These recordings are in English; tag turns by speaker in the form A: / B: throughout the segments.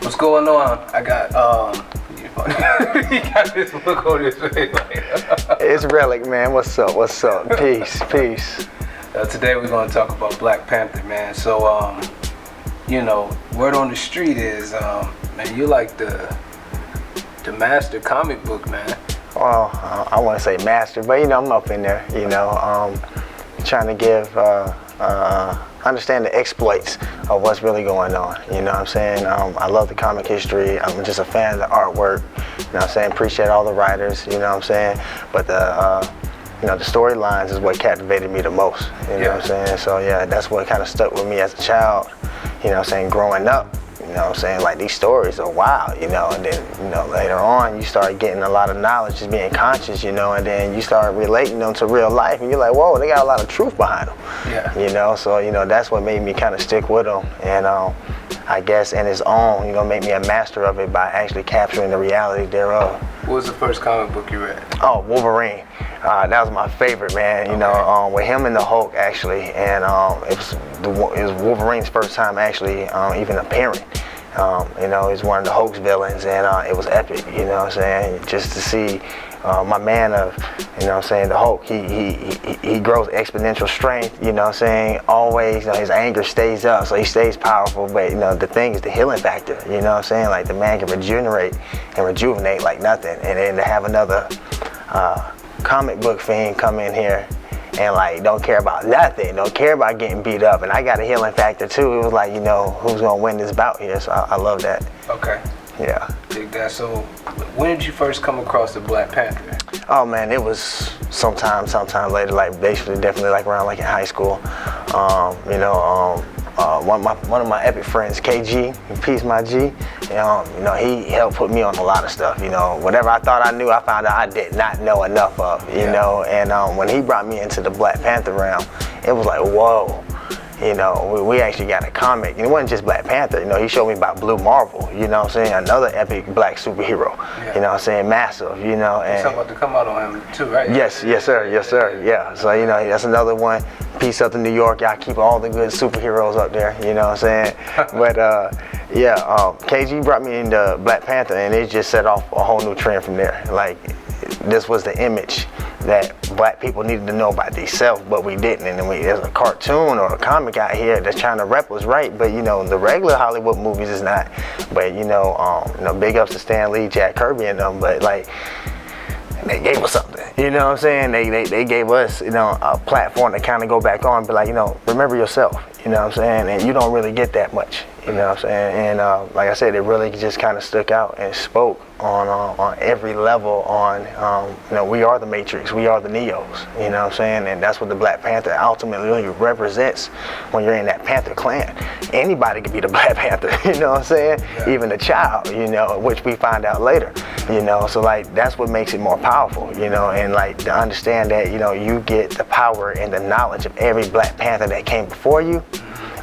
A: What's going on? I got you got this look on his face.
B: It's Relic, man. What's up? What's up? Peace, peace.
A: Today we're gonna talk about Black Panther, man. So word on the street is man, you like the master comic book, man.
B: Well, I want to say master, but I'm up in there. Trying to give understand the exploits of what's really going on. You know what I'm saying? I love the comic history. I'm just a fan of the artwork. You know what I'm saying? Appreciate all the writers. You know what I'm saying? But the storylines is what captivated me the most. You know what I'm saying? So yeah, that's what kind of stuck with me as a child. You know what I'm saying? Growing up. You know what I'm saying? Like, these stories are wild, and then, later on you start getting a lot of knowledge, just being conscious, and then you start relating them to real life, and you're like, whoa, they got a lot of truth behind them. Yeah. So, that's what made me kind of stick with them, and I guess in its own, make me a master of it by actually capturing the reality thereof.
A: What was the first comic book you read?
B: Oh, Wolverine. That was my favorite, man. With him and the Hulk, actually, and it was Wolverine's first time actually even appearing. He's one of the Hulk's villains, and it was epic. You know what I'm saying? Just to see my man of, the Hulk. He grows exponential strength. You know what I'm saying? Always, his anger stays up, so he stays powerful. But the thing is the healing factor. You know what I'm saying? Like, the man can regenerate and rejuvenate like nothing, and then to have another comic book fiend come in here and don't care about nothing, don't care about getting beat up, and I got a healing factor too. It was like, who's gonna win this bout here? So I love that.
A: Okay.
B: Yeah.
A: Dig that. So when did you first come across the Black Panther?
B: Oh man, it was sometime later, definitely around in high school. One of my epic friends, KG, peace my G, he helped put me on a lot of stuff. Whatever I thought I knew, I found out I did not know enough of. And when he brought me into the Black Panther realm, it was like, whoa. We actually got a comic, and it wasn't just Black Panther. He showed me about Blue Marvel. Another epic black superhero. Yeah. Massive. And
A: something about to come out on him too, right?
B: Yes, sir. Yeah. So that's another one. Peace up to New York. Y'all keep all the good superheroes up there. You know what I'm saying? But KG brought me into Black Panther, and it just set off a whole new trend from there. This was the image that black people needed to know about themselves, but we didn't. And there's a cartoon or a comic out here that's trying to rep us right, but the regular Hollywood movies is not. But big ups to Stan Lee, Jack Kirby, and them. But they gave us something. You know what I'm saying? They gave us a platform to kind of go back on, but remember yourself. You know what I'm saying? And you don't really get that much. You know what I'm saying? And like I said, it really just kind of stuck out and spoke on every level we are the Matrix, we are the Neos, you know what I'm saying? And that's what the Black Panther ultimately represents when you're in that Panther clan. Anybody can be the Black Panther, you know what I'm saying? Yeah. Even a child, which we find out later, so that's what makes it more powerful, and to understand that, you get the power and the knowledge of every Black Panther that came before you.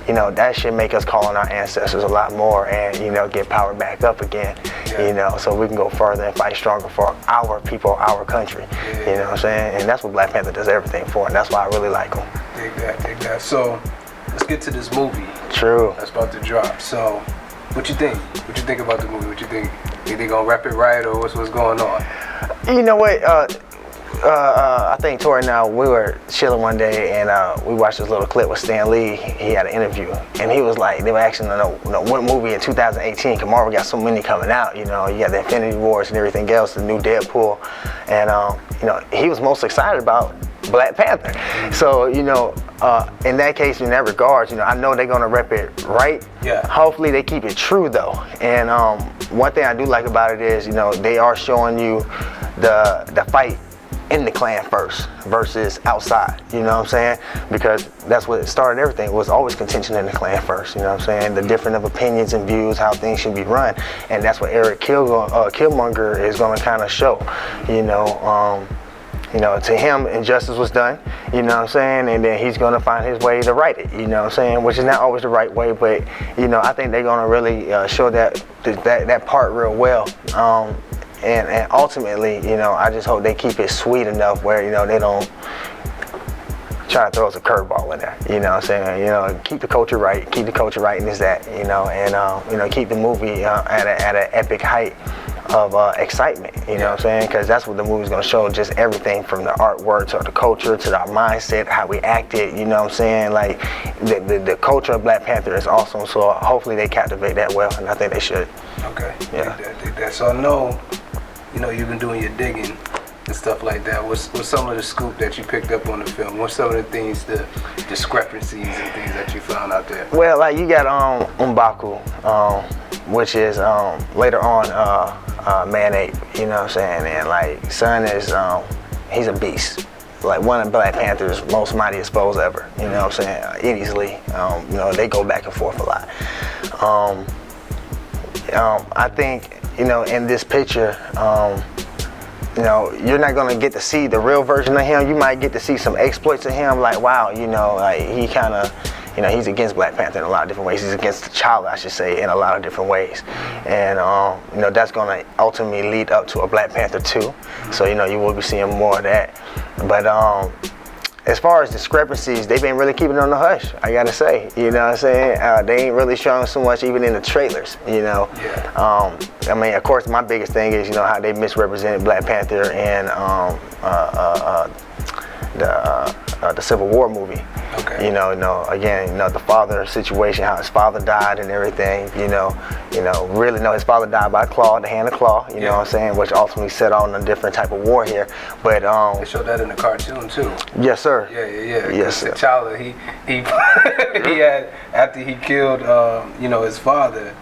B: That should make us call on our ancestors a lot more and, get power back up again, so we can go further and fight stronger for our people, our country, you know what I'm saying? And that's what Black Panther does everything for, and that's why I really like him.
A: Dig that. So, let's get to this movie.
B: True.
A: That's about to drop. So, what you think? What you think about the movie? What you think? Think they gonna rep it right, or what's going on?
B: You know what? I think Tori and I, we were chilling one day, and we watched this little clip with Stan Lee. He had an interview, and he was like, they were asking, what movie in 2018, because Marvel got so many coming out, you got the Infinity Wars and everything else, the new Deadpool, and he was most excited about Black Panther. So, in that case, in that regards, I know they're gonna rep it right.
A: Yeah.
B: Hopefully they keep it true though. And one thing I do like about it is, they are showing you the fight in the clan first versus outside, you know what I'm saying? Because that's what started everything, was always contention in the clan first, you know what I'm saying? The different of opinions and views, how things should be run. And that's what Eric Killmonger is gonna kind of show, to him, injustice was done, you know what I'm saying? And then he's gonna find his way to right it, you know what I'm saying? Which is not always the right way, but, I think they're gonna really show that part real well. And ultimately, I just hope they keep it sweet enough where, they don't trying to throw us a curveball in there. You know what I'm saying? You know, keep the culture right, keep the culture right, and is that, you know, and you know, keep the movie at an epic height of excitement, you know what I'm saying? Because that's what the movie's gonna show, just everything from the artwork to the culture to our mindset, how we acted, you know what I'm saying? Like, the culture of Black Panther is awesome, so hopefully they captivate that well, and I think they should.
A: Okay,
B: Yeah.
A: dig that. So I know, you know, you've been doing your digging and stuff like that. What's some of the scoop that you picked up on the film? What's some of the things, the discrepancies and things that you found out there?
B: Well, like, you got M'Baku, which is later on Man Ape, you know what I'm saying? And like, son is, he's a beast. Like, one of Black Panther's most mightiest foes ever, you know what I'm saying? Easily, you know, they go back and forth a lot. I think, you know, in this picture, you know, you're not gonna get to see the real version of him. You might get to see some exploits of him, like, wow, you know, like, he kind of, you know, he's against Black Panther in a lot of different ways. He's against T'Challa, I should say, in a lot of different ways. And, you know, that's gonna ultimately lead up to a Black Panther 2. So, you know, you will be seeing more of that. But as far as discrepancies, they've been really keeping it on the hush, I gotta say. You know what I'm saying? They ain't really showing so much even in the trailers, you know?
A: Yeah.
B: I mean, of course, my biggest thing is, you know, how they misrepresented Black Panther in the Civil War movie.
A: Okay.
B: You know, again, you know, the father situation, how his father died and everything, you know, really, no, his father died by claw, the hand of claw, you know what I'm saying, which ultimately set on a different type of war here. But
A: they showed that in the cartoon too.
B: Yes, sir.
A: Yeah.
B: Yes, sir.
A: T'Challa, he he had, after he killed you know, his father,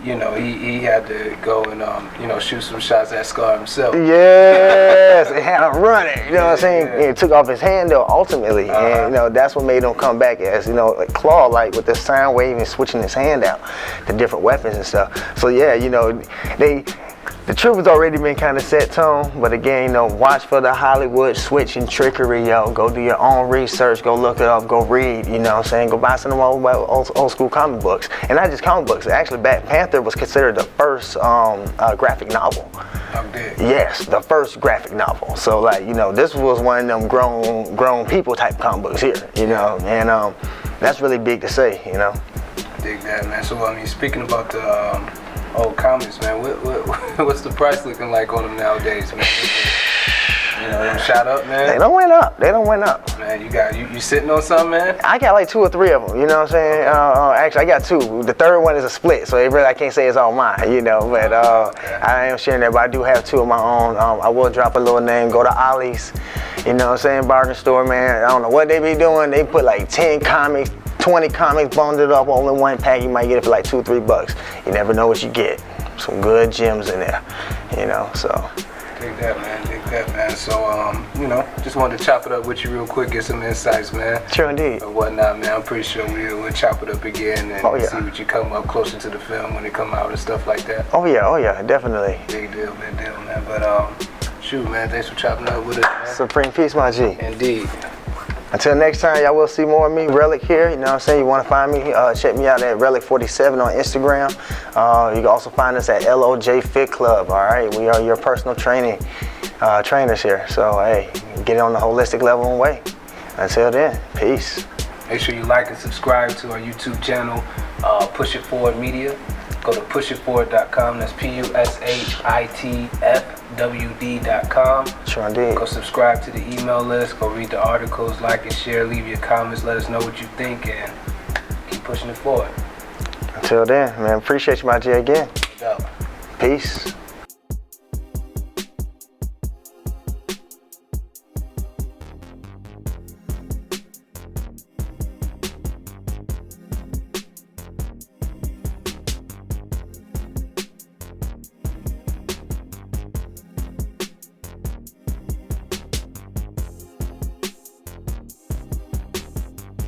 A: you know, he had to go and you know, shoot some shots at Scar himself.
B: Yes, it had him running, you know what I'm saying? And it took off his hand though, ultimately. And, you know, that's what made him come back as, you know, like claw, like with the sound wave and switching his hand out to different weapons and stuff. So yeah, you know, the truth has already been kind of set tone, but again, you know, watch for the Hollywood switch and trickery, yo. Go do your own research, go look it up, go read, you know what I'm saying? Go buy some of them old school comic books. And not just comic books, actually Black Panther was considered the first graphic novel. Yes, the first graphic novel. So like, you know, this was one of them grown people type comic books here, you know, and that's really big to say, you know.
A: Dig that, man. So I mean, speaking about the old comics, man, what's the price looking like on them nowadays, man? You know, them shot up, man.
B: They don't went up.
A: Man, you sitting on something, man?
B: I got like 2 or 3 of them. You know what I'm saying? Actually, I got 2. The third one is a split, so I can't say it's all mine. You know, but I am sharing that. But I do have 2 of my own. I will drop a little name. Go to Ollie's. You know what I'm saying? Bargain store, man. I don't know what they be doing. They put like 10 comics, 20 comics bundled up on only one pack. You might get it for like $2 or $3. You never know what you get. Some good gems in there. You know, so.
A: Dig that, man. So, you know, just wanted to chop it up with you real quick, get some insights, man.
B: Sure, indeed.
A: And whatnot, man. I'm pretty sure we'll chop it up again and see what you come up closer to the film when it come out and stuff like that.
B: Oh yeah, definitely.
A: Big deal, man. But shoot, man, thanks for chopping up with us, man.
B: Supreme peace, my G.
A: Indeed.
B: Until next time, y'all will see more of me, Relic here. You know what I'm saying? You want to find me, check me out at Relic47 on Instagram. You can also find us at LOJ Fit Club, all right? We are your personal trainers here. So, hey, get it on the holistic level and way. Until then, peace.
A: Make sure you like and subscribe to our YouTube channel, Push It Forward Media. Go to pushitforward.com. That's pushitfwd.com.
B: Sure indeed.
A: Go subscribe to the email list. Go read the articles, like and share, leave your comments, let us know what you think, and keep pushing it forward.
B: Until then, man, appreciate you, my G, again.
A: No doubt.
B: Peace.